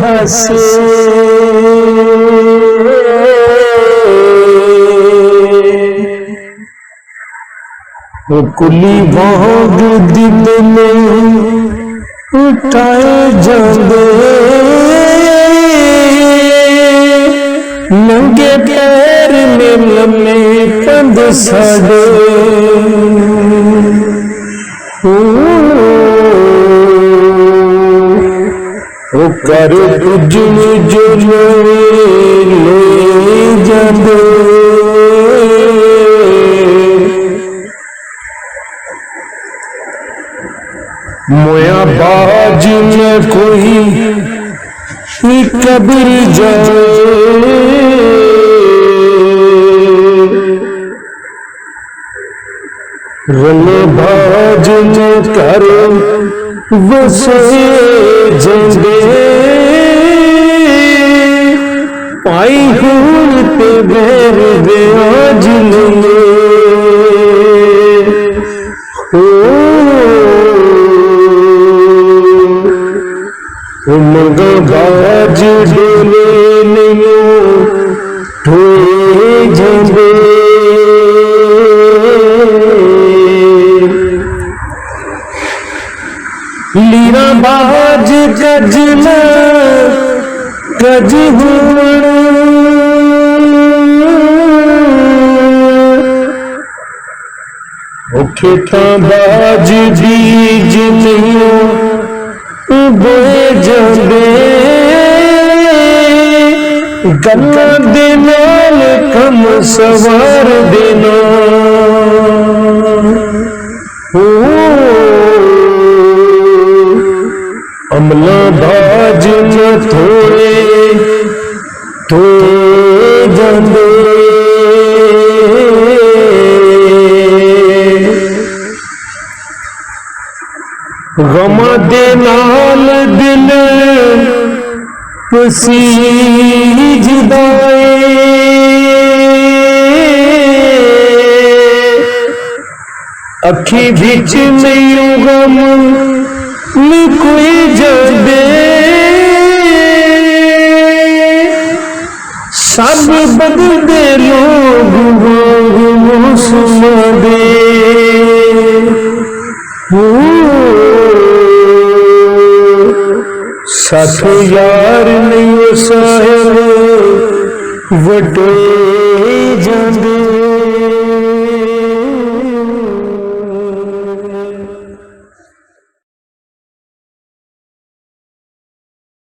हसे वो कुली भोग दिल में उठाए जाते नंगे पैर में लम्हे पंद साड़े वो कर तुझन जो ले जाते मोया बाज में कोई कब्र जाए रंग बाज में कर वसे जंदे पाई हूं ते बैर दे आज लंगे मंगा बाज डोले नहीं ठोए जाते लीरा बाज गजना गज खेता बाज बीज नहीं बोए जाते गन्ना दे नाल कम सवार देना अमला बाज न थोड़े जाते गम दे नाल दिल पसीजदाए अखी बिच नहीं गम कोई जाते सब बदलते लोग मौसम दे साथ यार नहीं साहिब वटे जाते